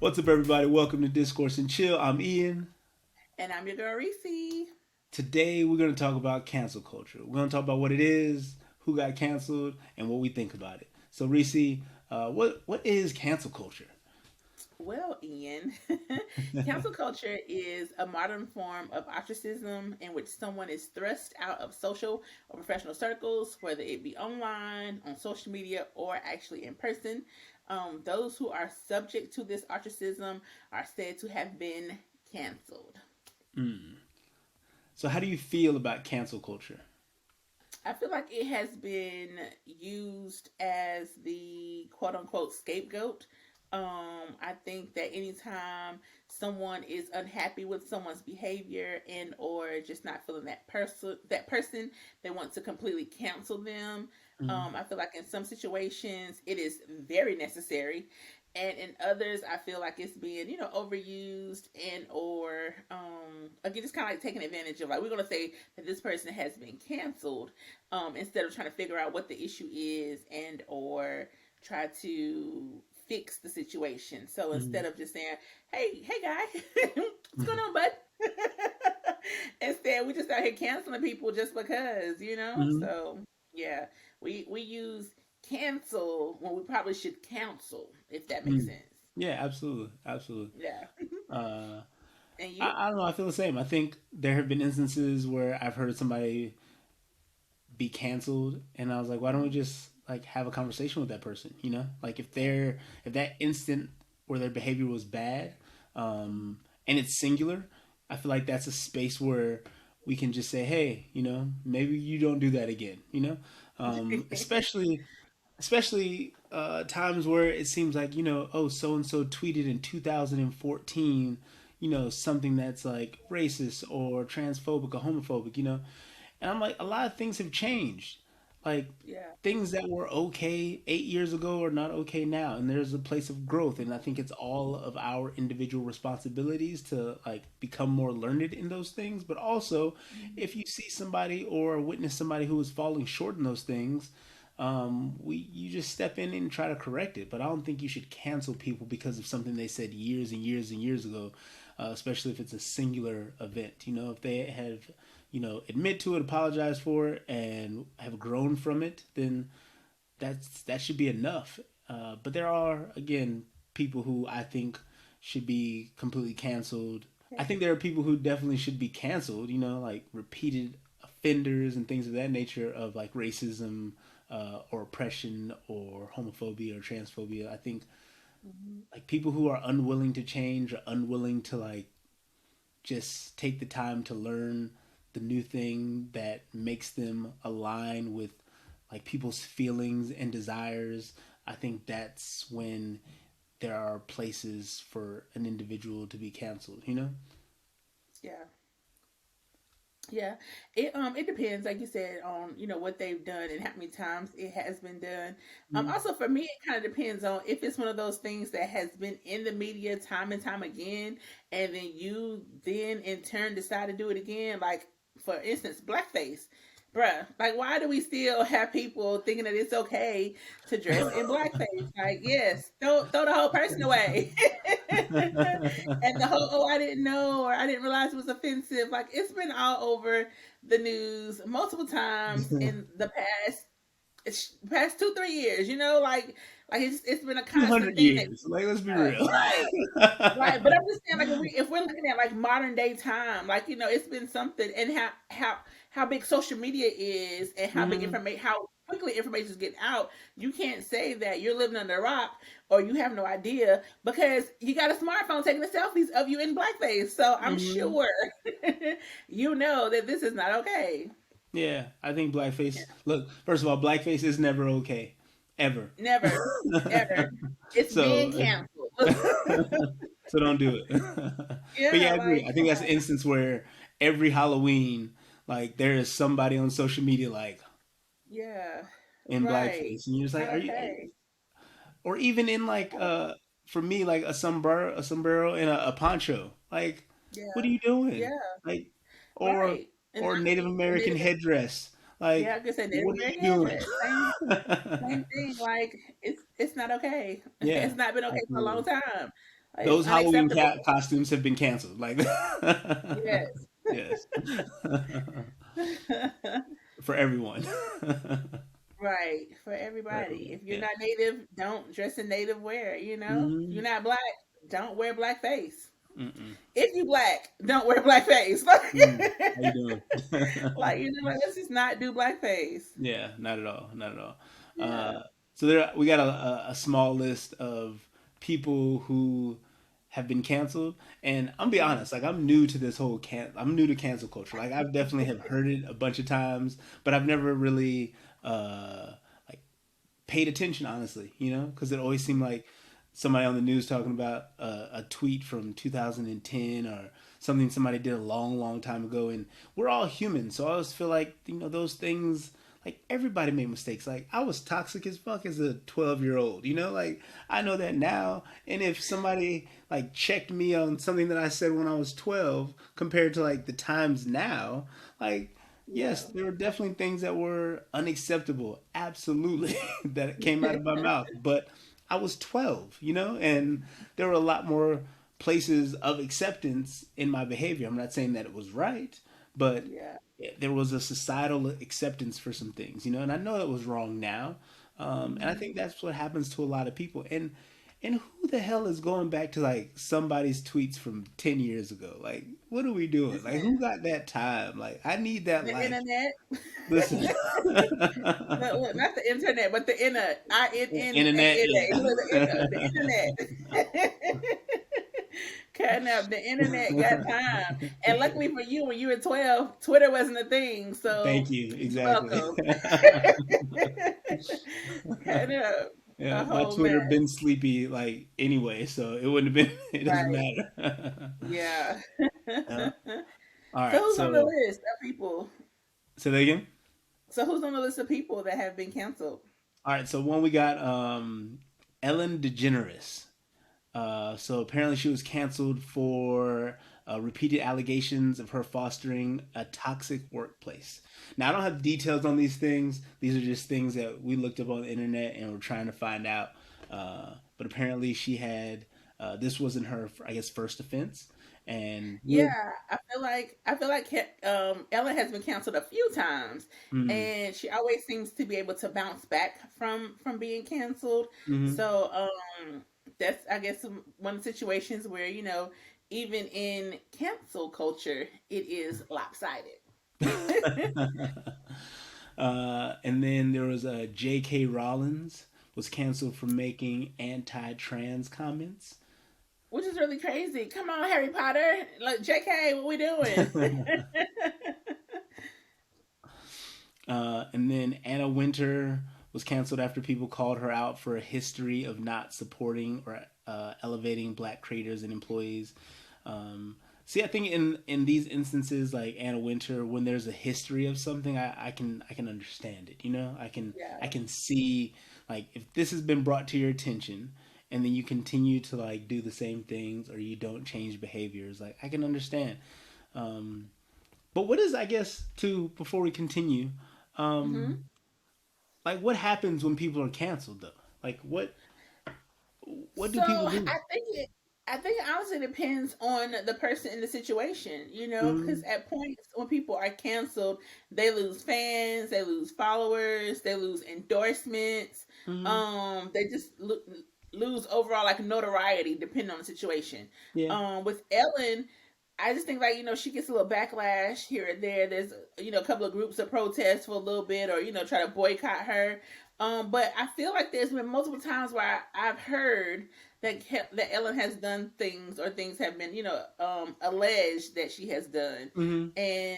What's up, everybody? Welcome to Discourse Chill. I'm Ian. And I'm your girl Reese. Today, we're going to talk about cancel culture. We're going to talk about what it is, who got canceled, and what we think about it. So, Reese, what is cancel culture? Well, Ian, cancel culture is a modern form of ostracism in which someone is thrust out of social or professional circles, whether it be online, on social media, or actually in person. Those who are subject to this ostracism are said to have been canceled. Mm. So, how do you feel about cancel culture? I feel like it has been used as the quote unquote scapegoat. I think that anytime someone is unhappy with someone's behavior and or just not feeling that person, they want to completely cancel them. Mm. I feel like in some situations it is very necessary, and in others I feel like it's being overused and or again it's kind of like taking advantage of, like, we're going to say that this person has been canceled, instead of trying to figure out what the issue is and or try to fix the situation. So instead Mm. of just saying, hey guy, what's going on, bud? Instead we just out here canceling people just because, Mm. so yeah, we use cancel when we probably should counsel, if that makes Mm. sense. Yeah, absolutely. Absolutely. Yeah. Uh, And you? I don't know. I feel the same. I think there have been instances where I've heard somebody be canceled, and I was like, why don't we just like have a conversation with that person? Like if that instant where their behavior was bad, and it's singular, I feel like that's a space where we can just say, hey, maybe you don't do that again. Especially times where it seems like, oh, so and so tweeted in 2014, something that's like racist or transphobic or homophobic. And I'm like, a lot of things have changed. Like Yeah. things that were okay 8 years ago are not okay now, and there's a place of growth. And I think it's all of our individual responsibilities to like become more learned in those things. But also, Mhm. if you see somebody or witness somebody who is falling short in those things, we you just step in and try to correct it. But I don't think you should cancel people because of something they said years and years and years ago, especially if it's a singular event. If they have admit to it, apologize for it, and have grown from it, then that should be enough. But there are again people who I think should be completely canceled. I think there are people who definitely should be canceled. Like repeated offenders and things of that nature of like racism, or oppression or homophobia or transphobia. I think Mhm. like people who are unwilling to change or unwilling to like just take the time to learn the new thing that makes them align with like people's feelings and desires. I think that's when there are places for an individual to be canceled. Yeah. Yeah, it depends, like you said, on what they've done and how many times it has been done. Mm. Also for me, it kind of depends on if it's one of those things that has been in the media time and time again, and then you then in turn decide to do it again. Like for instance, blackface, bruh. Like why do we still have people thinking that it's okay to dress in blackface? Like yes, throw the whole person away. And the whole, oh, I didn't know or I didn't realize it was offensive. Like it's been all over the news multiple times in the past 2 3 years. Like it's been a constant 200 thing that years. Like, let's be real. right. Right, but I'm just saying, like, if we're looking at like modern day time, like it's been something, and how big social media is, and how big Mhm. information, how quickly information is getting out. You can't say that you're living under a rock or you have no idea because you got a smartphone taking the selfies of you in blackface. So I'm Mhm. sure you know that this is not okay. Yeah, I think blackface. Yeah. Look, first of all, blackface is never okay, ever. Never, ever. It's being So, canceled. so don't do it. But yeah, Yeah, I agree. like I come think that's an on. instance where every Halloween, like there is somebody on social media like Yeah, in right. blackface, and you're just like, Not are you, okay. or even in like for me like a sombrero and a poncho. Like, what are Yeah, you doing? yeah, Like, or right. And or Native a American Native, headdress. yeah, Like, I could say Native what are you American doing? address. Same thing. Like it's not okay. Yeah, It's not been okay for a long absolutely. time. Like, it's Those Halloween unacceptable. costumes have been canceled. Like, Yes. yes, for everyone. Right, for For everybody. everyone. If you're Yeah. not native, don't dress in native wear, If Hmm. you're not black, don't wear blackface. Mm-mm. If you black, don't wear blackface. Mm. How you doing? Like, let's just not do blackface. Yeah, not at all. Not at all. Yeah. So there, we got a small list of people who have been canceled, and I'm be Mhm. honest, like I'm new to this whole I'm new to cancel culture. Like I've definitely have heard it a bunch of times, but I've never really uh like paid attention, honestly. Because it always seemed like somebody on the news talking about a tweet from 2010 or something somebody did a long, long time ago. And we're all human, so I always feel like those things. Like everybody made mistakes. Like I was toxic as fuck as a 12-year-old. Like I know that now. And if somebody like checked me on something that I said when I was 12 compared to like the times now, like yes, Yeah. there were definitely things that were unacceptable, absolutely, that came out of my mouth. But I was 12, and there were a lot more places of acceptance in my behavior. I'm not saying that it was right, but Yeah. there was a societal acceptance for some things, and I know it was wrong now. And I Mhm. think that's what happens to a lot of people. And who the hell is going back to like somebody's tweets from 10 years ago? Like, what are we doing? Like, Listen, who got that time? Like, I need that the life. internet. Listen. Look, not the internet, but the inner Internet, yeah. the internet. Cutting up the internet got time. And luckily for you, when you were 12, Twitter wasn't a thing. Thank So you. you're Exactly. welcome. Cutting up Yeah, a my whole Twitter mess. been sleepy like anyway, so it wouldn't have been. It doesn't Right. matter. Yeah. Yeah. All So right. who's on the So list of people? say that again. So who's on the list of people that have been canceled? All right. So one we got Ellen DeGeneres. So apparently she was canceled for repeated allegations of her fostering a toxic workplace. Now I don't have details on these things. These are just things that we looked up on the internet and we're trying to find out. But apparently she had this wasn't her, I guess, first offense, and we're Yeah, I feel like Ellen has been canceled a few times, mm, and she always seems to be able to bounce back from being canceled. mm-hmm. So that's, I guess, one of the situations where even in cancel culture, it is lopsided. And then there was a J.K. Rowlins was canceled for making anti-trans comments. Which is really crazy. Come on, Harry Potter, like JK, what we doing? And then Anna Winter was canceled after people called her out for a history of not supporting or elevating black creators and employees. See, I think in these instances, like Anna Winter, when there's a history of something, I can understand it. I Yeah. can see like if this has been brought to your attention, and then you continue to like do the same things or you don't change behaviors. Like I can understand. Um, but what is I guess too before we continue, Hmm. um, like what happens when people are canceled though? Like what do So people do? I think it honestly depends on the person in the situation, because Mm-hmm. at points when people are canceled, they lose fans, they lose followers, they lose endorsements, Mm-hmm. they just lose overall like notoriety depending on the situation. Yeah. With Ellen, I just think like she gets a little backlash here and there. There's a couple of groups of protest for a little bit, or try to boycott her. But I feel like there's been multiple times where I've heard that Ellen has done things, or things have been alleged that she has done, Mm-hmm. and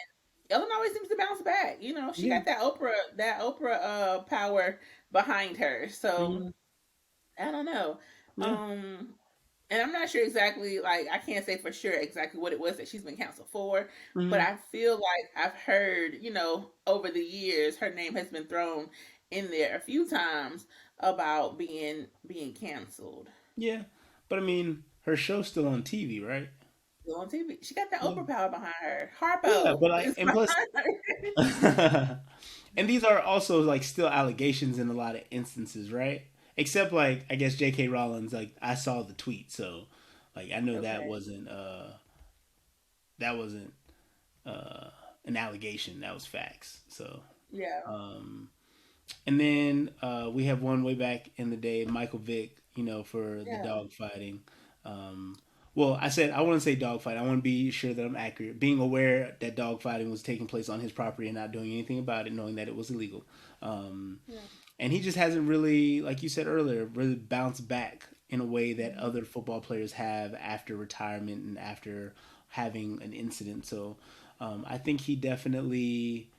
Ellen always seems to bounce back. She Yeah. got that Oprah power behind her. So Mm-hmm. I don't know. Yeah. Um, and I'm not sure exactly, like, I can't say for sure exactly what it was that she's been canceled for, but Mm-hmm. I feel like I've heard, over the years, her name has been thrown in there a few times about being canceled. Yeah. But I mean, her show's still on TV, right? Still on TV. She got that Yeah. Oprah power behind her. Yeah, Harpo but like, is and plus, behind her. and these are also like still allegations in a lot of instances, right? Except like I guess J.K. Rowling's like I saw the tweet, so Like I know Okay. that wasn't uh, an allegation. That was facts. So Yeah. um, and then we have one way back in the day, Michael Vick, for the Yeah. dog fighting. Um, well, I said I want to say dog fight. I want to be sure that I'm accurate. Being aware that dog fighting was taking place on his property and not doing anything about it, knowing that it was illegal. Um, Yeah. and he just hasn't really, like you said earlier, really bounced back in a way that Mhm. other football players have after retirement and after having an incident. So I think he definitely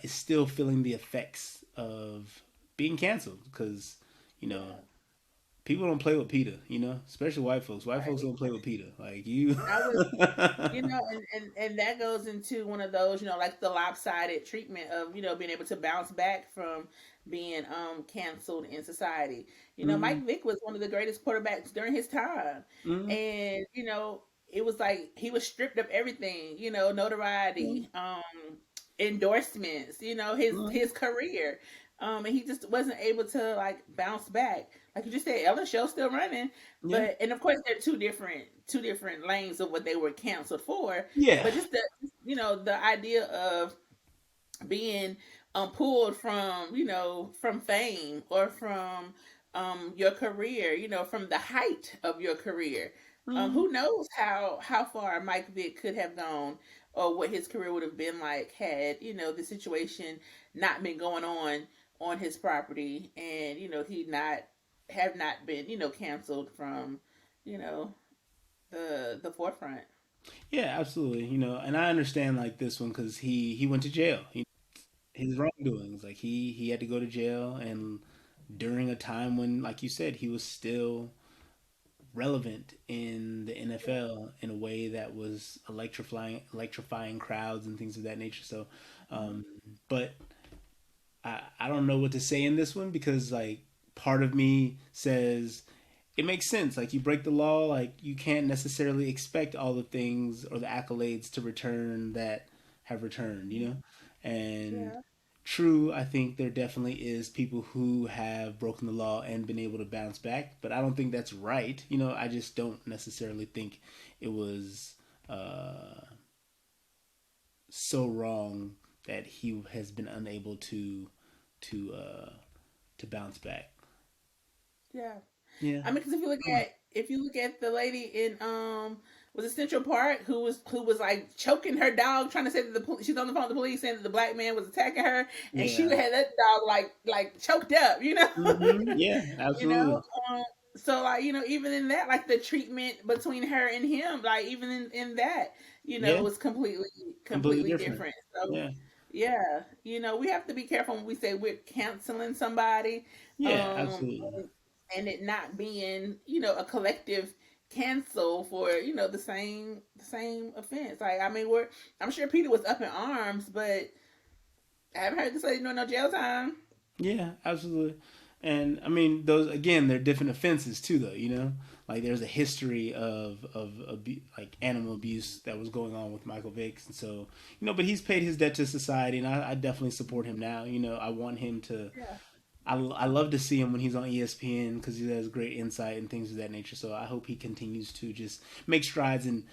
is still feeling the effects of being canceled because you know Yeah. people don't play with PETA, especially white folks. White folks Right. don't play with PETA. Like you. I was, and that goes into one of those, like the lopsided treatment of, being able to bounce back from being canceled in society. Mm, Mike Vick was one of the greatest quarterbacks during his time. mm, And, it was like he was stripped of everything, mm, notoriety, endorsements, mm. his career. And he just wasn't able to like bounce back. Like you just said, Ellen Show's still running, Yeah, but and of course they're two different lanes of what they were canceled for. yeah, But just the idea of being pulled from from fame or from your career, from the height of your career. mm, Who knows how far Mike Vick could have gone, or what his career would have been like had the situation not been going on his property, and he not been canceled from you know the forefront. yeah. Absolutely. And I understand like this one because he went to jail. His wrongdoings. Like he had to go to jail, and during a time when, like you said, he was still relevant in the NFL in a way that was electrifying crowds and things of that nature. So, um, but I don't know what to say in this one because like part of me says it makes sense. Like you break the law, like you can't necessarily expect all the things or the accolades to return that have returned. And Yeah, true, I think there definitely is people who have broken the law and been able to bounce back, but I don't think that's right. I just don't necessarily think it was so wrong that he has been unable to uh, to bounce back. yeah. Yeah. I mean, because if you look at the lady in was it Central Park who was like choking her dog, trying to say that she's on the phone with the police saying that the black man was attacking her, and she Yeah. had that dog like choked up, Yeah, you know. absolutely. Um, so like even in that, like the treatment between her and him, like even in that, Yeah, was completely completely completely different. different. So Yeah. yeah, we have to be careful when we say we're canceling somebody, Yeah, um, absolutely. and it not being, a collective cancel for, the same offense. Like, I mean, I'm sure Peter was up in arms, but I haven't heard this lady doing no jail time. Yeah, absolutely. And I mean, those again, they're different offenses too, though. Like there's a history of like animal abuse that was going on with Michael Vick, and so but he's paid his debt to society, and I definitely support him now. I want him to. Yeah, I love to see him when he's on ESPN because he has great insight and things of that nature. So I hope he continues to just make strides and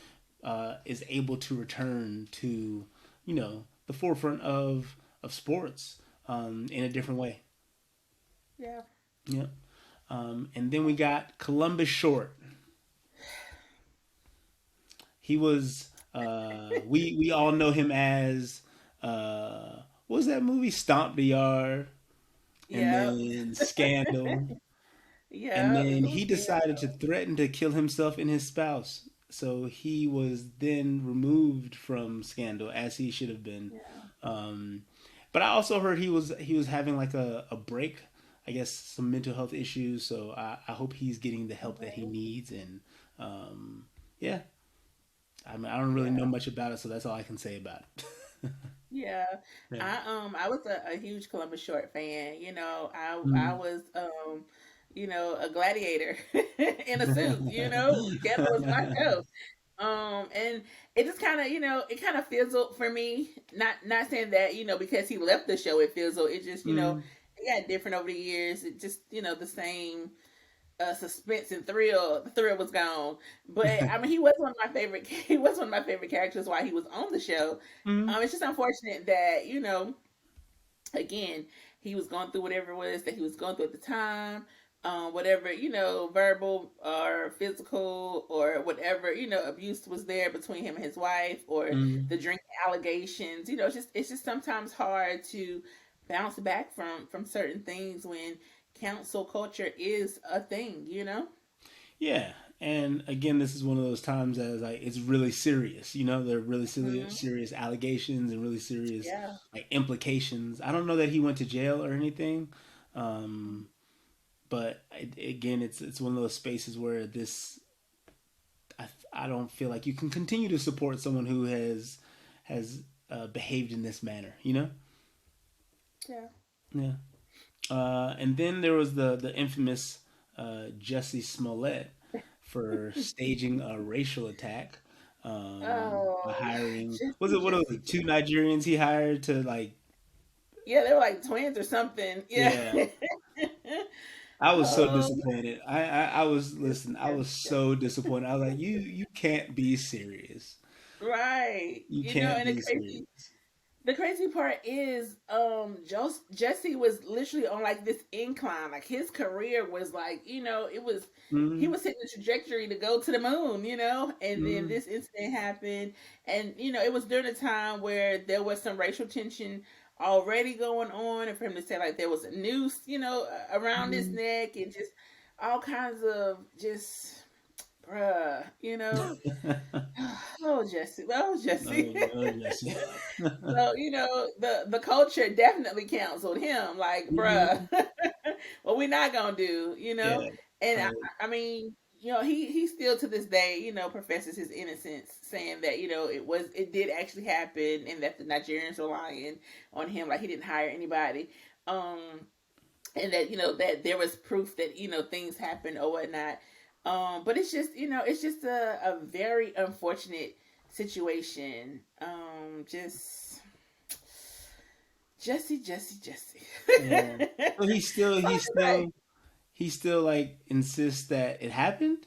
is able to return to the forefront of sports in a different way. yeah, Yeah. And then we got Columbus Short. He was we all know him as what was that movie Stomp the Yard and yeah, then Scandal. And yeah. then It he was good. decided to threaten to kill himself and his spouse. So he was then removed from Scandal as he should have been. Yeah, Um, but I also heard he was having like a break, I guess some mental health issues. So I hope he's getting the help that he okay, needs. And yeah, I mean I don't really know yeah. much about it, so that's all I can say about it. Yeah, Yeah. I was a huge Columbus Short fan. I Mm. was a gladiator in a suit. Scandal was my show. And it just kind of it kind of fizzled for me. Not saying that because he left the show it fizzled. It just Mm. it got different over the years. It just the same. suspense and thrill. The thrill was gone. But I mean, he was one of my favorite. He was one of my favorite characters while he was on the show. Mhm. It's just unfortunate that again, he was going through whatever it was that he was going through at the time. Whatever, verbal or physical or whatever, abuse was there between him and his wife, or Mhm. the drinking allegations. It's just sometimes hard to bounce back from certain things when cancel culture is a thing. Yeah, and again, this is one of those times as like it's really serious. There are really Hmm. serious allegations and really serious Yeah. like implications. I don't know that he went to jail or anything, um, but again, it's one of those spaces where I don't feel like you can continue to support someone who has behaved in this manner. Yeah. Yeah. And then there was the infamous Jussie Smollett for staging a racial attack by Oh, hiring was Jesse, it what was Jesse, it two Jesse. Nigerians he hired to like Yeah, they were like twins or something. Yeah. yeah. I was so Oh, disappointed. I was Jesse, listen. I Jesse, was so Jesse. disappointed. I was like, you can't be serious. Right. You can't And be serious. the crazy part is, Jesse was literally on like this incline. Like his career was like, he Mm-hmm. was hitting the trajectory to go to the moon, and then Mm-hmm. this incident happened. And, it was during a time where there was some racial tension already going on. And for him to say like there was a noose, around his neck, and just all kinds of just, bruh. Oh, Jesse. Oh, Jesse. Oh, yes. So, the culture definitely counseled him. Like, bruh, Hmm. what we not gonna do, Yeah. And Like, I mean, he still to this day, professes his innocence, saying that it did actually happen, and that the Nigerians were lying on him, like he didn't hire anybody, um, and that that there was proof that things happened or whatnot. But it's just a very unfortunate situation. Just Jesse, Jesse, Jesse. yeah. So he still So he anyway, still he still like insists that it happened.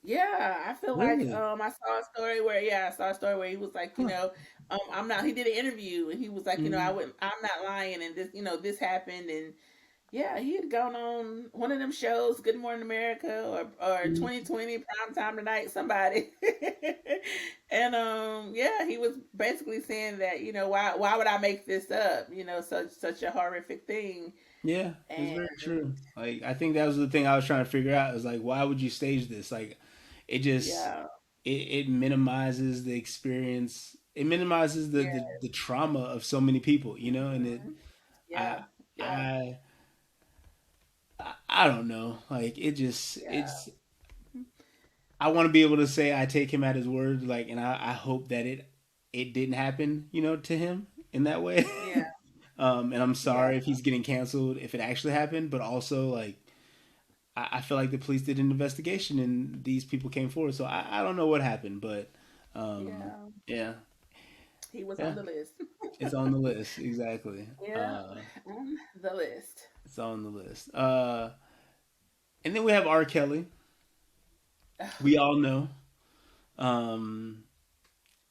yeah, I feel like Really? I saw a story where he was like, Huh. I'm not. He did an interview and he was like, Mm-hmm. I'm not lying, and this happened, and yeah, he had gone on one of them shows, Good Morning America or Mm-hmm. 2020 Prime Time Tonight, somebody. And yeah, he was basically saying that, why would I make this up? Such a horrific thing. Yeah, it's And very true. Like I think that was the thing I was trying to figure out is like why would you stage this? Like it just yeah. it minimizes the experience. It minimizes Yeah. the trauma of so many people, and Mhm. I Yeah. Yeah. I I don't know. Like Yeah. it's I want to be able to say I take him at his word, like, and I hope that it didn't happen, to him in that way. Yeah. And I'm Yeah. sorry if he's getting canceled if it actually happened, but also like I feel like the police did an investigation and these people came forward, so I don't know what happened, but Yeah. yeah, He was yeah, on the list. it's on the list exactly. Yeah. On the list. It's on the list. And then we have R. Kelly. We all know. Um,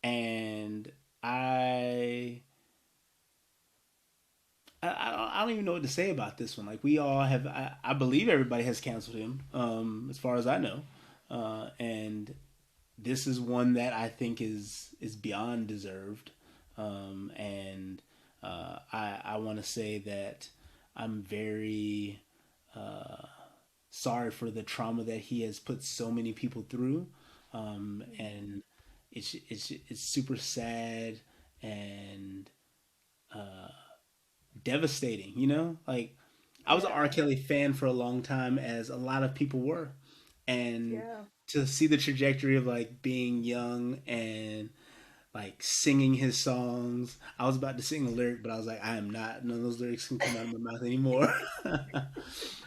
and I I don't even know what to say about this one. Like we all have, I believe everybody has canceled him, as far as I know, and this is one that I think is beyond deserved, and I want to say that I'm very sorry for the trauma that he has put so many people through, and it's super sad and devastating. Like I was an R. Yeah. Kelly fan for a long time, as a lot of people were, and Yeah. to see the trajectory of like being young and like singing his songs. I was about to sing a lyric, but I was like, I am not. None of those lyrics can come out of my mouth anymore.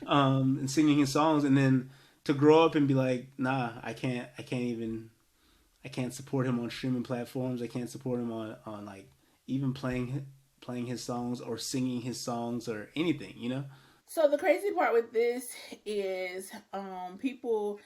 And singing his songs, and then to grow up and be like, nah, I can't even. I can't support him on streaming platforms. I can't support him on like even playing his songs or singing his songs or anything. So the crazy part with this is people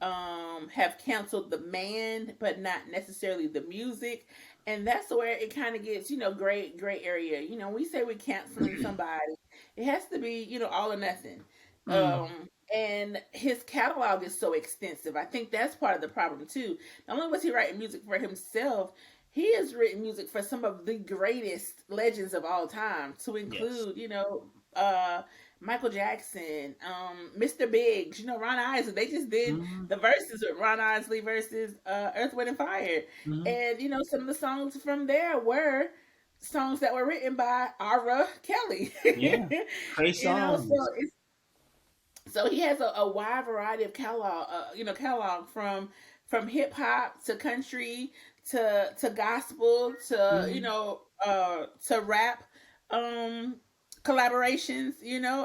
have canceled the man, but not necessarily the music. And that's where it kind of gets, gray area. We say we're canceling somebody. It has to be, all or nothing. Mm, And his catalog is so extensive. I think that's part of the problem too. Not only was he writing music for himself, he has written music for some of the greatest legends of all time, to yes. include, uh Michael Jackson, Mr. Biggs, Ron Isley. They just did Mm, the verses with Ron Isley versus Earth, Wind, and Fire. mm, And, some of the songs from there were songs that were written by Ara Kelly. yeah. Trey So songs. he has a wide variety of catalog, catalog from hip hop to country to gospel to Mm, to rap um collaborations.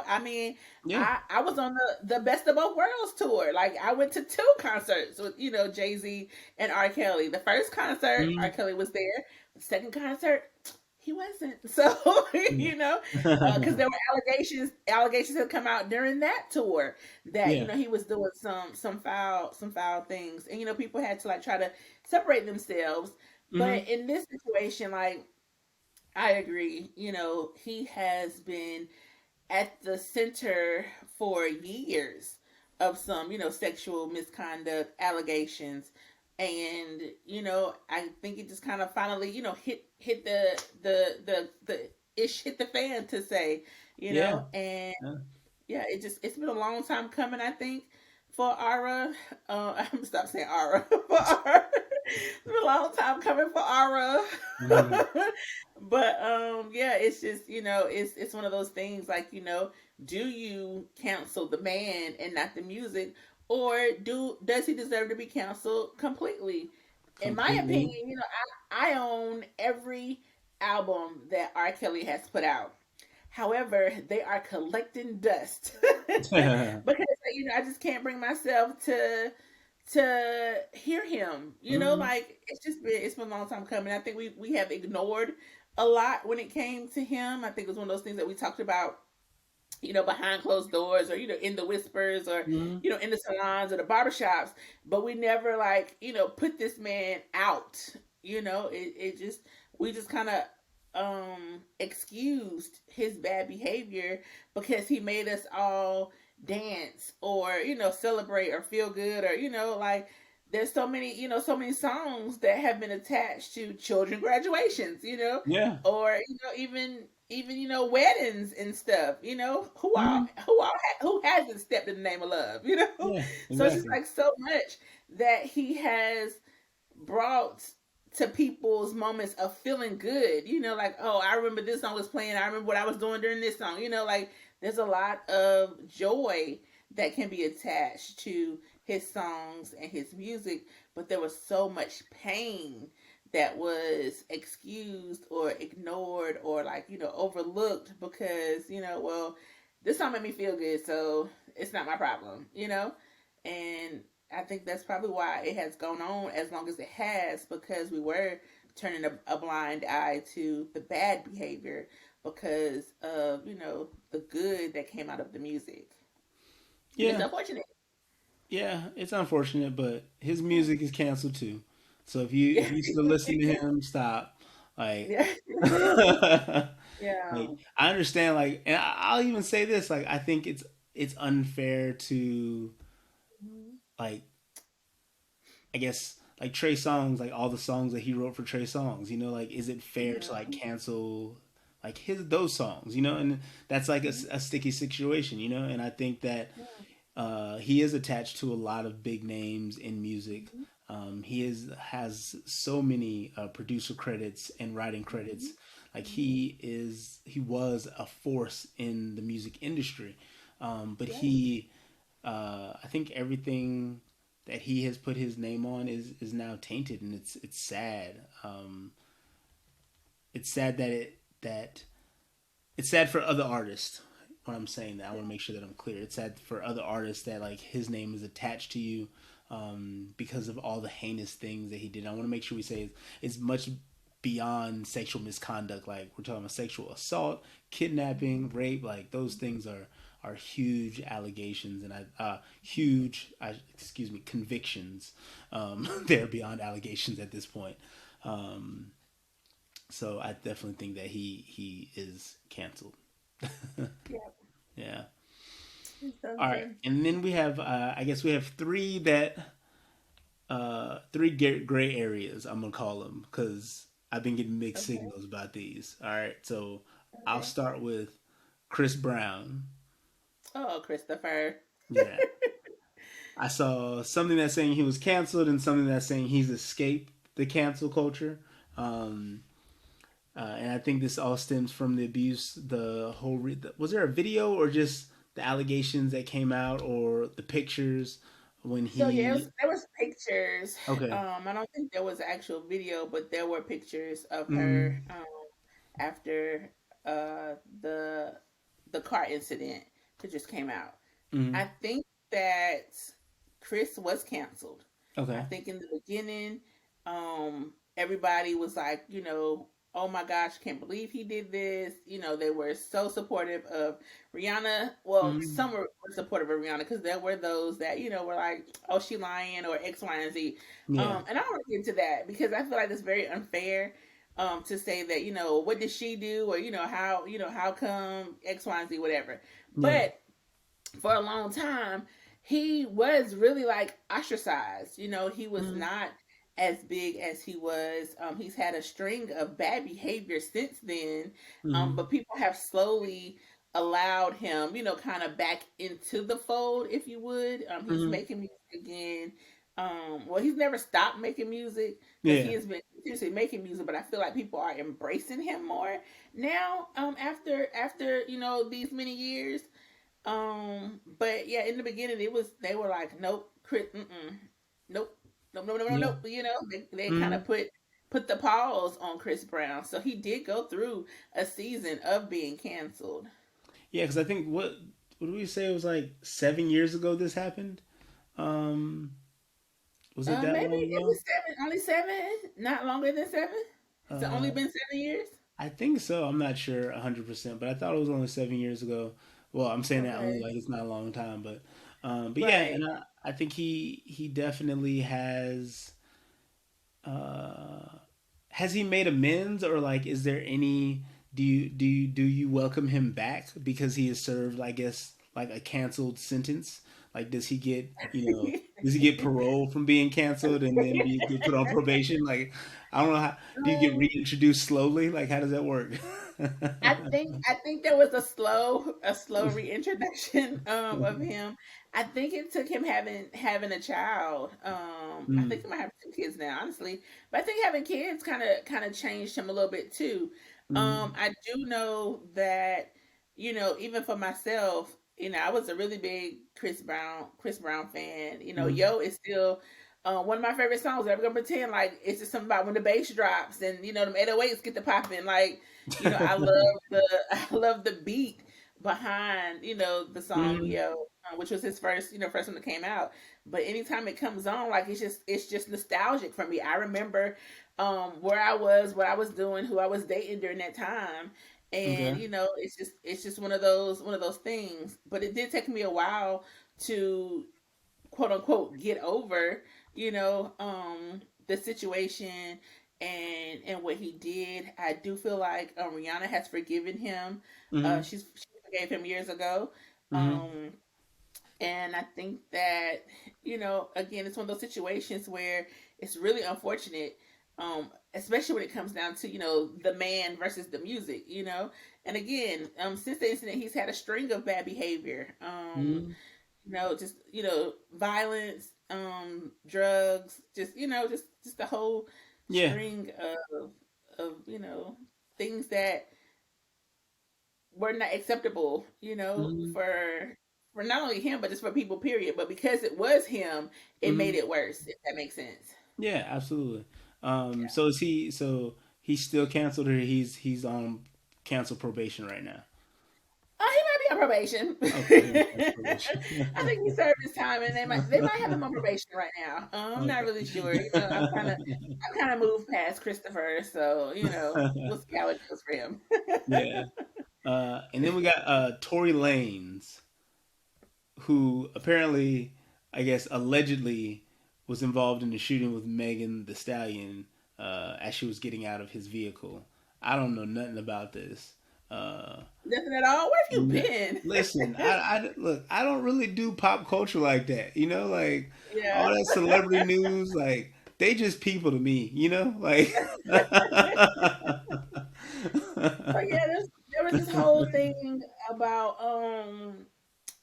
I mean, yeah. I was on the Best of Both Worlds tour. Like I went to two concerts with Jay-Z and R. Kelly. The first concert, R. Mm, Kelly was there. The second concert, he wasn't. So yeah. because there were allegations had come out during that tour that Yeah. he was doing some foul things, and people had to like try to separate themselves. Mm-hmm. But in this situation, like I agree, he has been at the center for years of some, sexual misconduct allegations. And, I think it just kind of finally, hit the ish hit the fan to say, Yeah. and Yeah. yeah, it's been a long time coming, I think, for Ara. I'm gonna stop saying Ara for Ara. It's been a long time coming for Ara. Mhm. But yeah, it's just it's one of those things like do you cancel the man and not the music, or does he deserve to be canceled completely? In my Completely. opinion, I own every album that R. Kelly has put out. However, they are collecting dust because I just can't bring myself to hear him. Mhm. Like it's been a long time coming. I think we have ignored a lot when it came to him. I think it was one of those things that we talked about, behind closed doors, or in the whispers, or Mhm. in the salons or the barbershops, but we never like put this man out. It just we just kind of excused his bad behavior because he made us all dance or celebrate or feel good, or like there's so many songs that have been attached to children graduations, Yeah. or even weddings and stuff. Mhm. Who hasn't stepped in the name of love, Yeah. So it's just Exactly. like so much that he has brought to people's moments of feeling good. Like, oh, I remember this song was playing, I remember what I was doing during this song. Like there's a lot of joy that can be attached to his songs and his music, but there was so much pain that was excused or ignored or like overlooked because well, this song made me feel good, so it's not my problem. And I think that's probably why it has gone on as long as it has, because we were turning a blind eye to the bad behavior because of the good that came out of the music. And it's Yeah. unfortunate. Yeah. It's unfortunate, but his Yeah. music is canceled too. So if you still listen to him, stop. Like, Yeah. like Yeah. I understand. Like, and I'll even say this. Like, I think it's unfair to Mhm. like I guess like Trey Songz, like all the songs that he wrote for Trey Songz, like is it fair to like Yeah. cancel like his those songs, and that's like a, Mhm. a sticky situation, and I think that Yeah. he is attached to a lot of big names in music. Mhm. He has so many producer credits and writing credits. Mhm. Like Mhm. he was a force in the music industry, but Yes. I think everything that he has put his name on is now tainted, and it's sad. It's sad that it's sad for other artists. When I'm saying that, I want to make sure that I'm clear. It's sad for other artists that like his name is attached to you because of all the heinous things that he did. I want to make sure we say it's much beyond sexual misconduct. Like we're talking about sexual assault, kidnapping, Mhm. rape. Like those things are are huge allegations, and huge, excuse me, convictions. They're beyond allegations at this point. Um, so I definitely think that he is canceled. Yeah, Yeah. it's so All right, true. and then we have I guess we have three gray areas. I'm gonna call them because I've been getting mixed Okay, signals about these. All right, so I'll okay. start with Chris Brown. Oh, Christopher. Yeah, I saw something that's saying he was canceled and something that's saying he's escaped the cancel culture. Um, and I think this all stems from the abuse. Was there a video or just the allegations that came out or the pictures when So yeah, he? there was pictures. Okay. I don't think there was actual video, but there were pictures of her Mm-hmm. after uh, the the car incident that just came out. Mm-hmm. I think that Chris was canceled. I Okay. think in the beginning, everybody was like, oh my gosh, can't believe he did this. They were so supportive of Rihanna. Well, Mm-hmm. some were supportive of Rihanna because there were those that, were like, oh, she lying or X, Y, and Z. Yeah. And I don't want to get into that because I feel like it's very unfair to say that, what did she do or, how come X, Y, and Z, whatever. Yeah. But for a long time, he was really like ostracized. He was Mm-hmm. not as big as he was. He's had a string of bad behavior since then, Mm-hmm. but people have slowly allowed him, kind of back into the fold, if you would. He's Mm-hmm. making music again. Well, he's never stopped making music because he Yeah. has been continuously making music, but I feel like people are embracing him more now. After these many years, but yeah, in the beginning, they were like, nope, Chris, nope, nope, nope, nope, nope, Yeah. nope. They kind Mm-hmm. of put the pause on Chris Brown, so he did go through a season of being canceled. Yeah, because I think what do we say it was like 7 years ago this happened? Um, was it that Maybe long it ago? was seven, only 7, not longer than 7. Has it only Uh, been 7 years? I think so. I'm not sure 100%, but I thought it was only 7 years ago. Well, I'm saying that only Okay, like it's not a long time, but yeah, right. and I think he definitely uh has he made amends or like is there any do you welcome him back because he has served I guess like a canceled sentence? Like does he get parole from being canceled and then get put on probation? Like I don't know how do you get reintroduced slowly? Like how does that work? I think there was a slow reintroduction of him. I think it took him having a child. I think Mm, he might have 2 kids now, honestly. But I think having kids kind of changed him a little bit too. mm, I do know that even for myself, I was a really big Chris Brown fan. mm. Yo is still one of my favorite songs. I'm gonna pretend like it's just something about when the bass drops and them 808s get to popping. Like I love the I love the beat behind the song Mhm, Yo, which was his first one that came out. But anytime it comes on, like it's just nostalgic for me. I remember where I was, what I was doing, who I was dating during that time. And okay. it's just one of those things. But it did take me a while to quote unquote get over the situation and what he did. I do feel like Rihanna has forgiven him. Mhm, She forgave him years ago. mhm, um and I think that again, it's one of those situations where it's really unfortunate, especially when it comes down to the man versus the music. And again, since the incident, he's had a string of bad behavior. mhm. Just violence, drugs, just the whole Yeah. string of things that were not acceptable, Mhm, for not only him but just for people. Period. But because it was him, it made mhm. it worse. If that makes sense. Yeah, absolutely. Yeah. So he's still canceled or he's on cancel probation right now? Oh, he might be on probation. Okay, he's on cancel probation. I think he served his time, and they might have him on probation right now. I'm not really sure. I've kind of moved past Christopher, so we'll Okay. see how it goes for him. Yeah. And then we got Tory Lanez. who apparently, I guess, allegedly was involved in the shooting with Megan the Stallion as she was getting out of his vehicle. I don't know nothing about this. Uh, Nothing at all. Where have you no, been? listen, look. I don't really do pop culture like that. You know, like Yeah. all that celebrity news. Like they just people to me. You know, like. But yeah, there was this whole thing about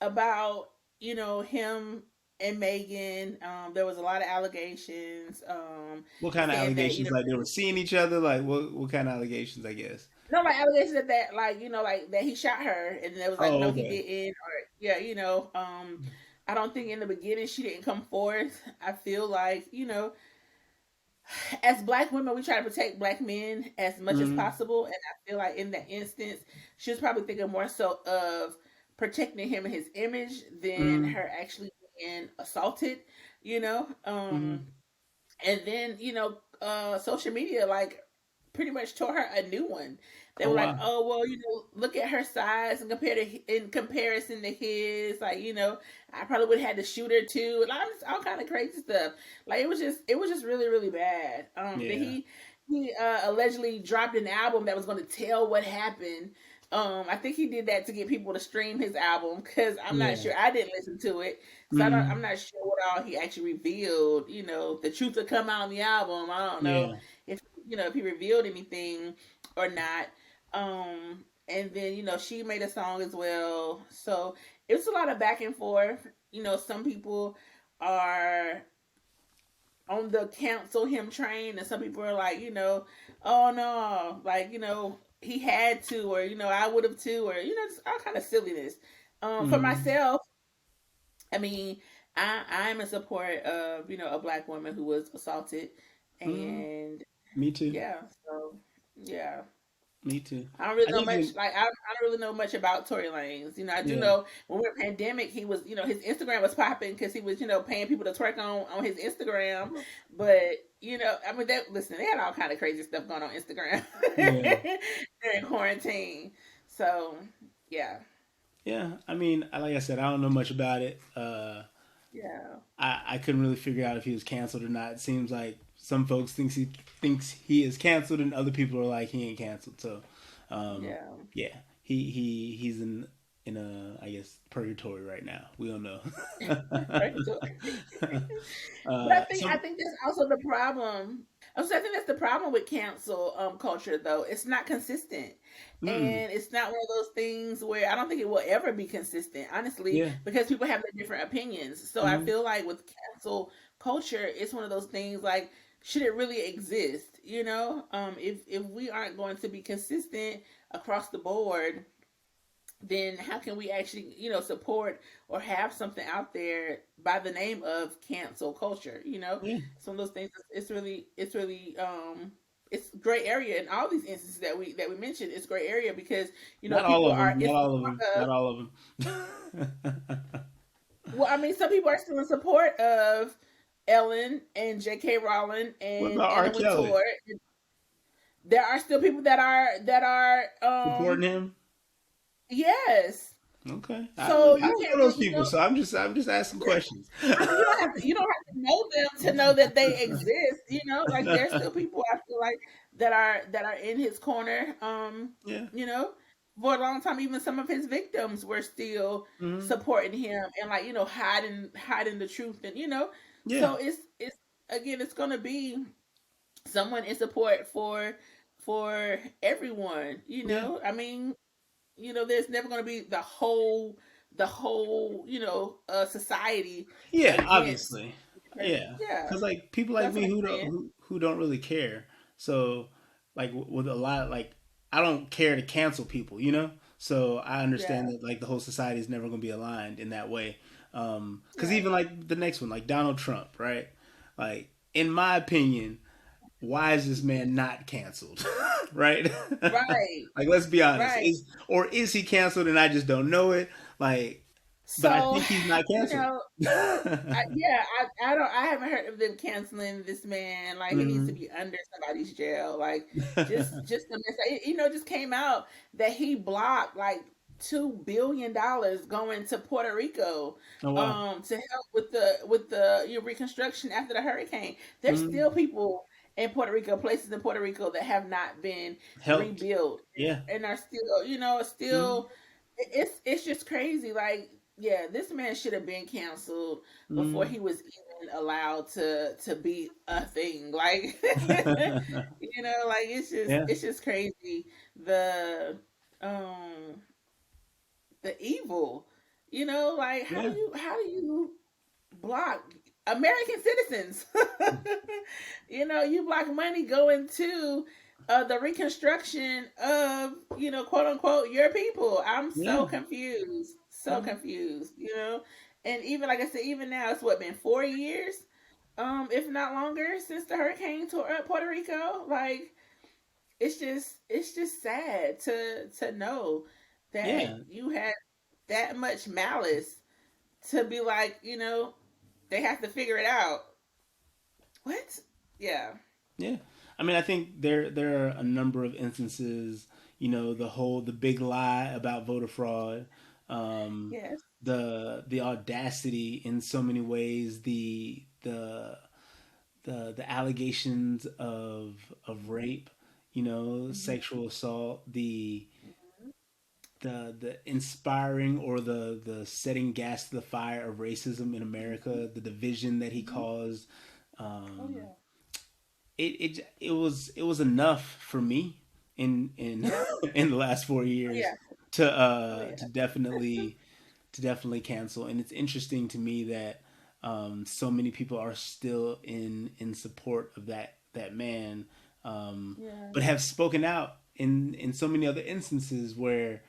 about him and Megan. There was a lot of allegations. What kind of Saying that allegations? Like they were seeing each other? Like what kind of allegations? I guess. no, like allegations that like like that he shot her, and there was like Oh, no, he okay. didn't, or yeah, I don't think in the beginning she didn't come forth. I feel like as black women, we try to protect black men as much as Mm-hmm. possible, and I feel like in that instance, she was probably thinking more so of protecting him and his image than Mm-hmm. her actually being assaulted. You know, Mm-hmm. and then social media like pretty much tore her a new one. They Oh were like, wow. "Oh well, look at her size and in comparison to his. Like, I probably would have had to shoot her too, and all kind of crazy stuff. Like, it was just really really bad. Then Yeah. he allegedly dropped an album that was going to tell what happened. I think he did that to get people to stream his album because I'm not Yeah. sure. I didn't listen to it, so Mm-hmm. I'm not sure what all he actually revealed. The truth will come out on the album. I don't know Yeah. if if he revealed anything or not. And then she made a song as well, so it was a lot of back and forth. Some people are on the cancel him train, and some people are like, oh no, like he had to, or I would have too, or just all kind of silliness. For Mm-hmm. myself, I mean, I'm in support of a black woman who was assaulted, Mm-hmm. and Me too. yeah, so yeah. Me too. I don't really I know think much. when Like I don't really know much about Tory Lanez. I do yeah. know when we were pandemic, he was his Instagram was popping because he was paying people to twerk on his Instagram. But I mean, listen, they had all kind of crazy stuff going on Instagram Yeah. during quarantine. So yeah, Yeah. I mean, like I said, I don't know much about it. yeah, I couldn't really figure out if he was canceled or not. It seems like some folks thinks he is canceled, and other people are like he ain't canceled. So, um, yeah. yeah, he's in a I guess purgatory right now. We don't know. Right. So, but I Some think that's also the problem. So I think that's the problem with cancel culture though. It's not consistent. mm, And it's not one of those things where I don't think it will ever be consistent, honestly, yeah, because people have their different opinions. So I mm, feel like with cancel culture, it's one of those things like should it really exist? If we aren't going to be consistent across the board, then how can we actually support or have something out there by the name of cancel culture? yeah. Some of those things, it's really it's gray area in all these instances that we mentioned. It's gray area because Not all people of are them. in Not all of support them. of, Not all of them. well, I mean, some people are still in support of Ellen and J.K. Rowling What and about R. Anna Kelly Wintour. There are still people that are supporting him? yes. Okay, So I you don't can't know those really people, so I'm just asking questions. I mean, you don't have to know them to know that they exist. Like there's still people I feel like that are in his corner. Yeah. You know, for a long time, even some of his victims were still Hmm. supporting him and like hiding the truth and Yeah. so it's again it's gonna be someone in support for everyone. Yeah. I mean, there's never going to be the whole society Yeah. against Obviously. the person. Yeah. Yeah, Because like people like that's what me I'm who don't saying. who don't really care. So like with a lot like I don't care to cancel people. So I understand Yeah, that like the whole society is never going to be aligned in that way. Because yeah, even like the next one, like Donald Trump, right? Like in my opinion, why is this man not canceled? Right? right, Like let's be honest. right. Is he canceled and I just don't know it? Like but I So think he's not you canceled. know, yeah, I haven't heard of them canceling this man. Like he needs to Mhm. be under somebody's jail. Like just the mess. Just came out that he blocked like $2 billion going to Puerto Rico, Oh wow. to help with the reconstruction after the hurricane. There's Mm, still people in Puerto Rico, places in Puerto Rico that have not been helped. rebuilt, Yeah. and are still, Mm, still. It's just crazy. Like, yeah, this man should have been canceled before mm. he was even allowed to be a thing. Like, like Yeah. it's just crazy. The um the evil. Like, Yeah. how do you block American citizens? You block money going to the reconstruction of, quote unquote, your people. I'm Yeah. so confused. So Mm. confused, And even, like I said, even now it's what, been 4 years, if not longer, since the hurricane tore up Puerto Rico. Like, it's just sad to know that Yeah. you had that much malice to be like, they have to figure it out. What? Yeah. Yeah. I mean, I think there are a number of instances. The big lie about voter fraud, um, Yes. the audacity in so many ways, the allegations of rape, Hmm. sexual assault, the inspiring or the setting gas to the fire of racism in America, the division that he Hmm. caused. Oh Um, yeah. it was enough for me in Yeah. in the last four Oh years yeah. to Oh uh yeah. to definitely to definitely cancel. And it's interesting to me that so many people are still in support of that man, Yeah. but have spoken out in so many other instances where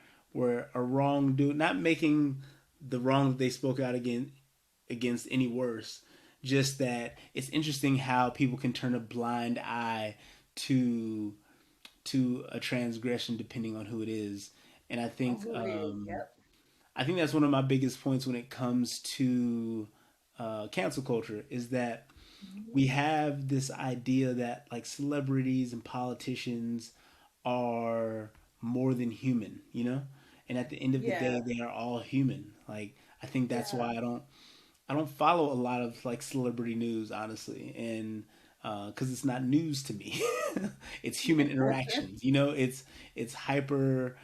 a wrongdoer, not making the wrong that they spoke out against any worse. Just that it's interesting how people can turn a blind eye to a transgression depending on who it is. And Oh, who it is? Yep. I think that's one of my biggest points when it comes to cancel culture is that Hmm. we have this idea that like celebrities and politicians are more than human, and at the end of the Yeah. day they are all human. Like, I think that's Yeah. why I don't follow a lot of like celebrity news, honestly, and because it's not news to me. It's human interactions. It's hyper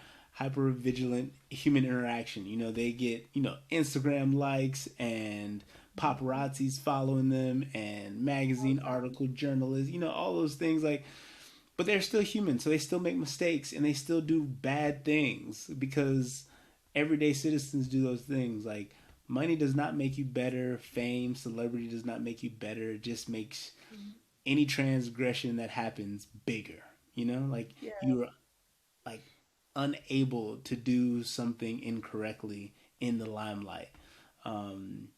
vigilant human interaction. They get Instagram likes and Mhm. paparazzis following them and All magazine the time. article journalists. All those things, like, but they're still human, so they still make mistakes and they still do bad things because everyday citizens do those things. Like, money does not make you better, fame, celebrity does not make you better. It just makes Mhm. any transgression that happens bigger. Like, Yeah. you're like unable to do something incorrectly in the limelight. Um,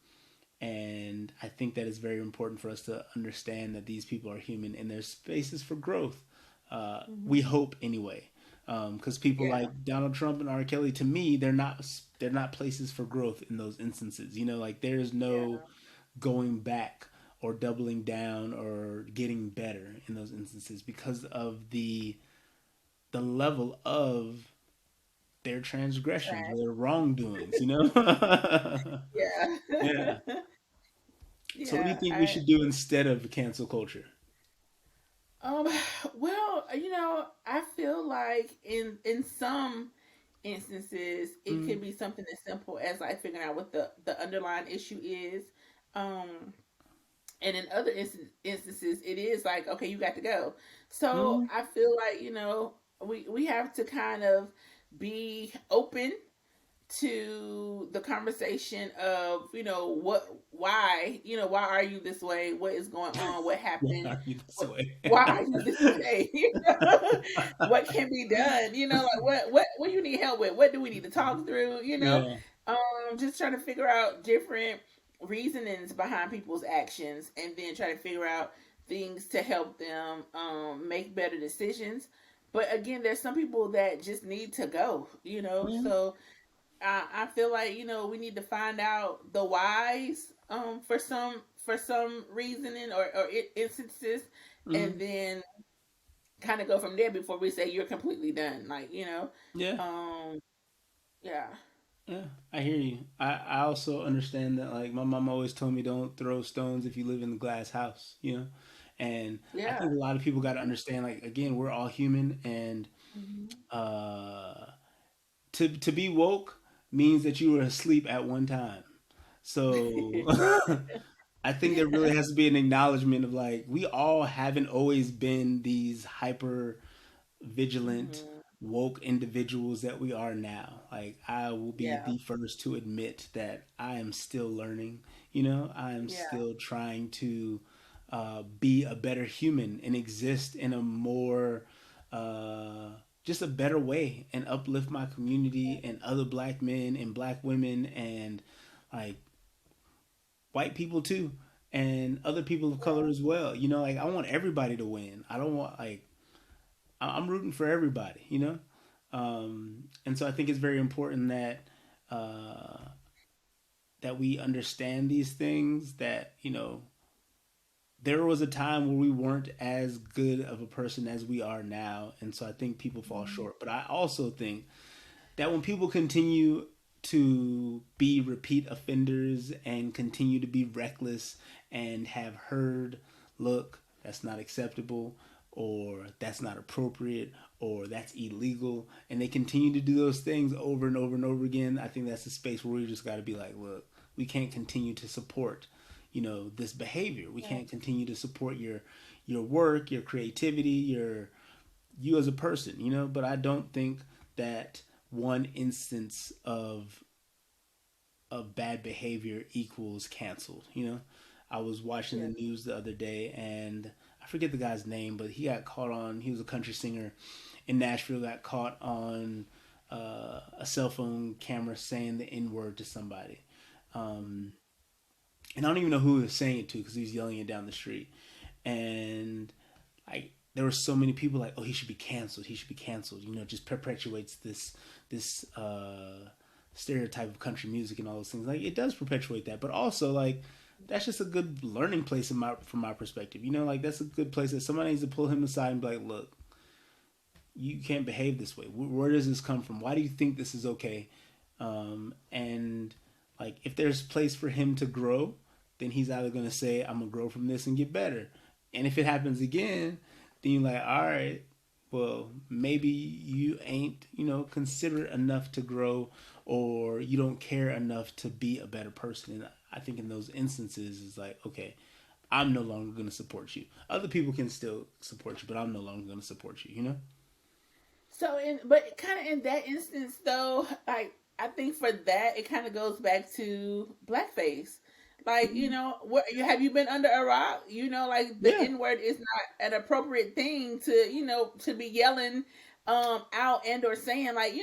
and I think that it's very important for us to understand that these people are human and there's spaces for growth. We Hmm. hope anyway, because people Yeah. like Donald Trump and R. Kelly, to me, they're not places for growth in those instances. Like, there's no Yeah. going back or doubling down or getting better in those instances because of the level of their transgressions or Trash. their wrongdoings. Yeah. Yeah. So what do you Yeah. think we I should do instead of cancel culture? um well, I feel like in some instances it Mm, could be something as simple as like figuring out what the underlying issue is. Um and in other instances it is like, okay, you got to go. So mm, I feel like, we have to kind of be open to the conversation of, why are you this way, what is going on, what why happened, are you this what, way? why are you this way? What can be done, like what you need help with, what do we need to talk through, Yeah. just trying to figure out different reasonings behind people's actions, and then try to figure out things to help them make better decisions. But again, there's some people that just need to go, Mm, so I feel like, we need to find out the whys, for some reasoning, or instances, and mm, then kind of go from there before we say you're completely done. Like, yeah. um, Yeah. Yeah, I hear you. I also understand that, like, my mom always told me don't throw stones if you live in a glass house, you know? And I Yeah. think a lot of people got to understand, like, again, we're all human, and Hmm. uh, to be woke means that you were asleep at one time. So I think there really has to be an acknowledgement of, like, we all haven't always been these hyper vigilant, Hmm. woke individuals that we are now. Like, I will be Yeah. the first to admit that I am still learning. You know, I am Yeah. still trying to be a better human and exist in a more uh, just a better way and uplift my community and other black men and black women and, like, white people too, and other people of color as well. You know, like, I want everybody to win. I don't want, like, I'm rooting for everybody, you know? And so I think it's very important that uh, that we understand these things, that, you know, there was a time where we weren't as good of a person as we are now. And so I think people fall Mhm. short. But I also think that when people continue to be repeat offenders and continue to be reckless and have heard, look, that's not acceptable, or that's not appropriate, or that's illegal, and they continue to do those things over and over and over again, I think that's a space where we just got to be like, look, we can't continue to support, you know, this behavior. We Yeah. can't continue to support your work, your creativity, your you as a person, you know. But I don't think that one instance of bad behavior equals canceled. You know, I was watching the Yeah. news the other day, and I forget the guy's name, but he got caught on. He was a country singer in Nashville. Got caught on a cell phone camera saying the N word to somebody. Um, and I don't even know who he was saying it to because he was yelling it down the street. And there were so many people like, oh, he should be canceled. He should be canceled. You know, it just perpetuates this stereotype of country music and all those things. Like, it does perpetuate that, but also, like, that's just a good learning place from my perspective. You know, like, that's a good place that somebody needs to pull him aside and be like, look, you can't behave this way. Where does this come from? Why do you think this is okay? And, like, if there's place for him to grow, then he's either gonna say, I'm gonna grow from this and get better. And if it happens again, then you're like, all right, well, maybe you ain't, you know, considerate enough to grow, or you don't care enough to be a better person. And I think in those instances, it's like, okay, I'm no longer going to support you. Other people can still support you, but I'm no longer going to support you, you know? So in but kind of in that instance though, like I think for that it kind of goes back to blackface. Like, what you have you been under a rock? Like the Yeah. N word is not an appropriate thing to be yelling out and or saying like,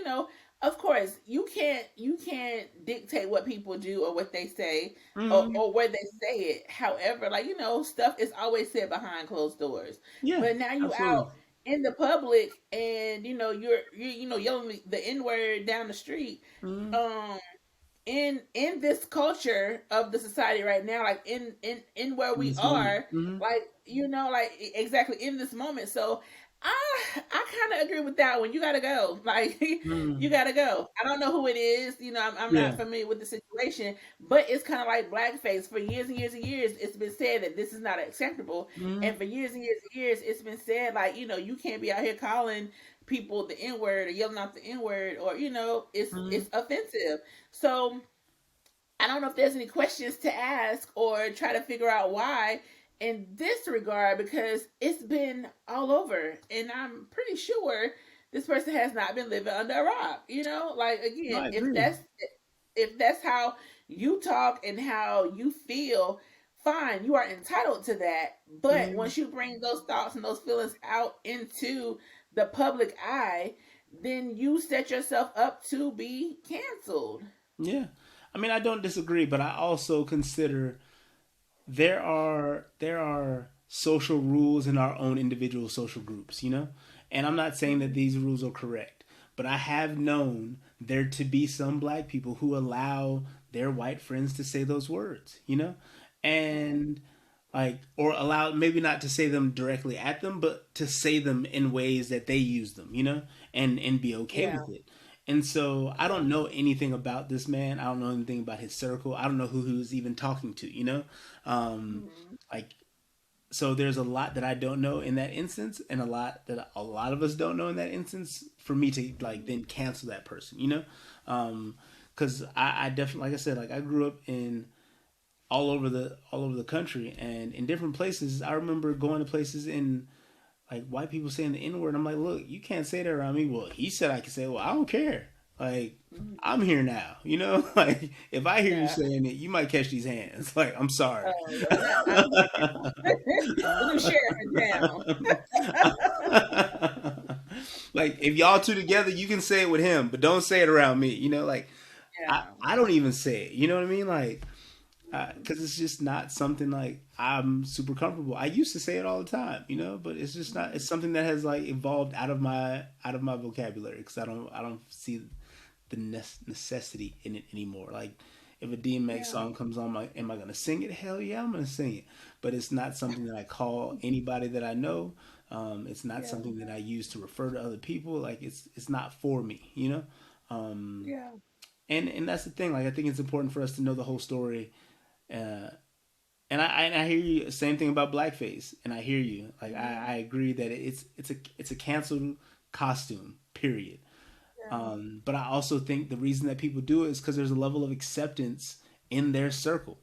of course you can't dictate what people do or what they say Hmm. or where they say it. However, like, stuff is always said behind closed doors. Yeah, But now you absolutely. out in the public and you're yelling the N word down the street. Hmm. Um in this culture of the society right now, like in where In we this moment. are, Hmm. like like exactly in this moment. So I kind of agree with that one. You gotta go, like you Hmm. gotta go. I don't know who it is. I'm Yeah. not familiar with the situation, but it's kind of like blackface. For years and years and years, it's been said that this is not acceptable, Hmm. and for years and years and years, it's been said like you can't be out here calling people the N word or yelling out the N word or it's Hmm. offensive. So I don't know if there's any questions to ask or try to figure out why in this regard because it's been all over, and I'm pretty sure this person has not been living under a rock. Like No, again, I if agree. that's how you talk and how you feel, fine, you are entitled to that. But Hmm. once you bring those thoughts and those feelings out into the public eye, then you set yourself up to be canceled. Yeah. I mean, I don't disagree, but I also consider there are social rules in our own individual social groups, you know? And I'm not saying that these rules are correct, but I have known there to be some black people who allow their white friends to say those words, you know? And, like, or allow, maybe not to say them directly at them, but to say them in ways that they use them, you know? And be okay Yeah. with it. And so I don't know anything about this man. I don't know anything about his circle. I don't know who he was even talking to, you know? Um, Mhm. like, so there's a lot that I don't know in that instance, and a lot that a lot of us don't know in that instance for me to like then cancel that person, you know? Because I definitely, like I said, like I grew up in all over the country and in different places. I remember going to places in like white people saying the N word. I'm like, look, you can't say that around me. Well, he said I could say it. Well, I don't care. Like, Mhm. I'm here now. You know, like if I hear you Yeah. saying it, you might catch these hands. Like, I'm sorry. Oh, well, I'm with you. The new sheriff in town. Like if y'all two together, you can say it with him, but don't say it around me. You know, like Yeah. I don't even say it. You know what I mean? Like because it's just not something like I'm super comfortable. I used to say it all the time, you know, but it's just not. It's something that has like evolved out of my vocabulary because I don't see the necessity in it anymore. Like if a DMX Yeah. song comes on, am I gonna sing it? Hell yeah, I'm gonna sing it. But it's not something that I call anybody that I know. It's not Yeah. something that I use to refer to other people. Like it's not for me, you know. Um, Yeah. and that's the thing. Like I think it's important for us to know the whole story. Uh, and I hear you. Same thing about blackface, and I hear you. Like Mhm. I agree that it's a canceled costume. Period. Yeah. But I also think the reason that people do it is because there's a level of acceptance in their circle,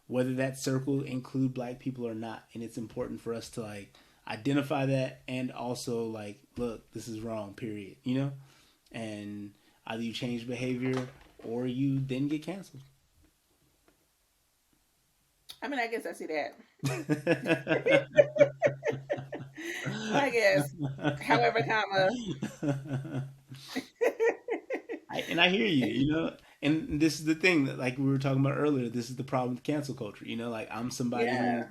whether that circle include black people or not, and it's important for us to like identify that and also like, look, this is wrong. Period. You know, and either you change behavior or you then get canceled. I mean, I guess I see that. I guess. However, comma. And I hear you, you know, and this is the thing that like we were talking about earlier. This is the problem with cancel culture, you know. Like I'm somebody who Yeah.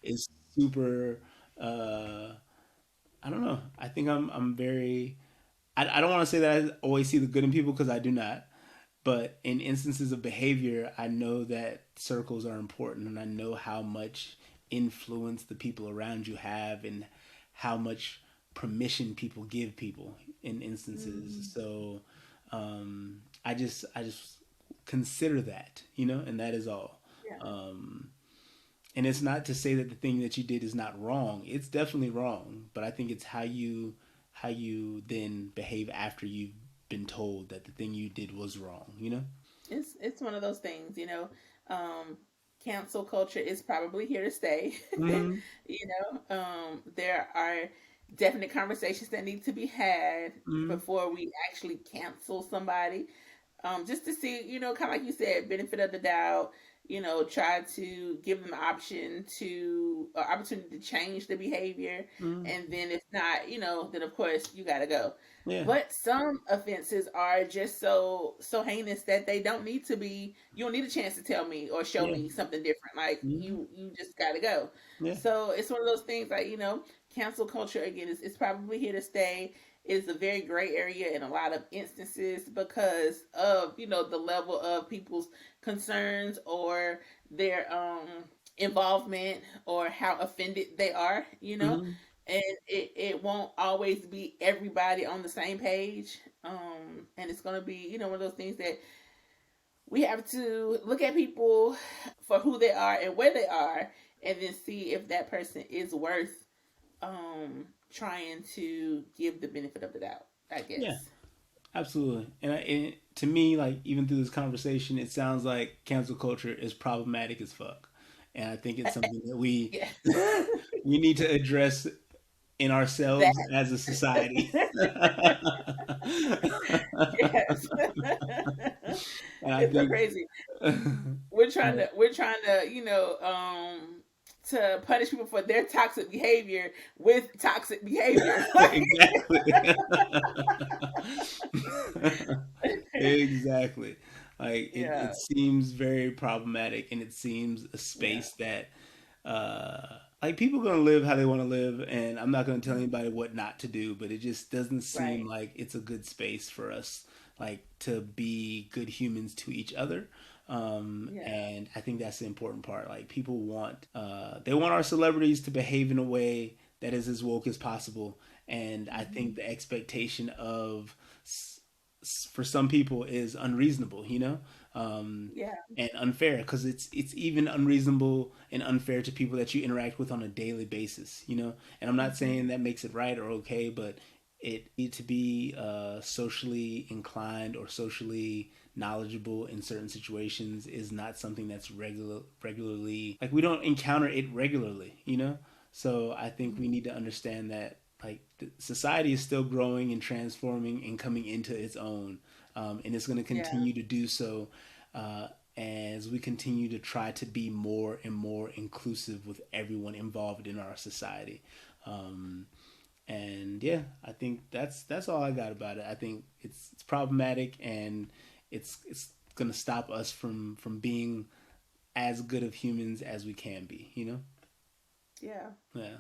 is super. Uh, I don't know. I think I'm very. I don't want to say that I always see the good in people because I do not. But in instances of behavior, I know that circles are important, and I know how much influence the people around you have, and how much permission people give people in instances. Mhm. So I just consider that, you know, and that is all. Yeah. Um, and it's not to say that the thing that you did is not wrong. It's definitely wrong, but I think it's how you then behave after you've been told that the thing you did was wrong, you know? It's one of those things, Um, cancel culture is probably here to stay. Mm-hmm. There are definite conversations that need to be had Mm-hmm. before we actually cancel somebody. Just to see, kind of like you said, benefit of the doubt. Try to give them option to opportunity to change the behavior, Mm-hmm. and then if not, then of course you got to go. Yeah. But some offenses are just so heinous that they don't need to be. You don't need a chance to tell me or show Yeah. me something different. Like Mm-hmm. you just got to go. Yeah. So it's one of those things like cancel culture again is probably here to stay. Is a very gray area in a lot of instances because of the level of people's concerns or their involvement or how offended they are, Mm-hmm. and it won't always be everybody on the same page. And it's gonna be, one of those things that we have to look at people for who they are and where they are, and then see if that person is worth trying to give the benefit of the doubt, I Yeah. guess. Absolutely. And to me, like even through this conversation, it sounds like cancel culture is problematic as fuck, and I think it's something that we Yeah. we need to address in That. ourselves as a society. Yes. And I It's so think crazy. We're trying to, to punish people for their toxic behavior with toxic behavior. Like, exactly. Exactly. Like yeah, it seems very problematic, and it seems a yeah. space that like people gonna live how they want to live, and I'm not gonna tell Mhm. anybody what not to do, but it just doesn't seem Right. like it's a good space for us like to be good humans to each other. Yeah. And I think that's the important part. Like people want they want our celebrities to behave in a way that is as woke as possible, and I think Mhm. the expectation of for some people is unreasonable, Yeah. and unfair, because it's even unreasonable and unfair to people that you interact with on a daily basis. And I'm not Hmm. saying that makes it right or okay, but it need to be socially inclined or socially knowledgeable in certain situations is not something that's regularly, like, we don't encounter it regularly. So I think we need to understand that, like, society is still growing and transforming and coming into its own, and it's going to Yeah. continue to do so uh, as we continue to try to be more and more inclusive with everyone involved in our society. Um, and yeah, I think that's all I got about it. I think it's problematic, and it's gonna stop us from being as good of humans as we can be. Yeah. Yeah.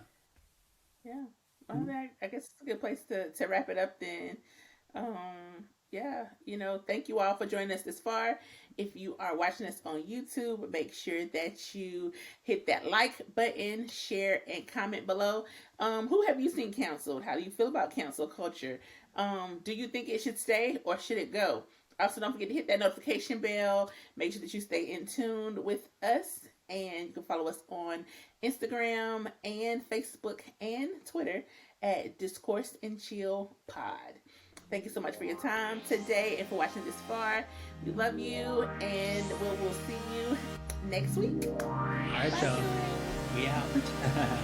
Yeah. Well, I guess it's a good place to wrap it up then. Yeah, thank you all for joining us this far. If you are watching us on YouTube, make sure that you hit that like button, share, and comment below. Who have you seen canceled? How do you feel about cancel culture? Do you think it should stay or should it go? Also, don't forget to hit that notification bell. Make sure that you stay in tune with us. And you can follow us on Instagram and Facebook and Twitter at Discourse and Chill Pod. Thank you so much for your time today and for watching this far. We love you, and we'll see you next week. All right, y'all. Bye. We out.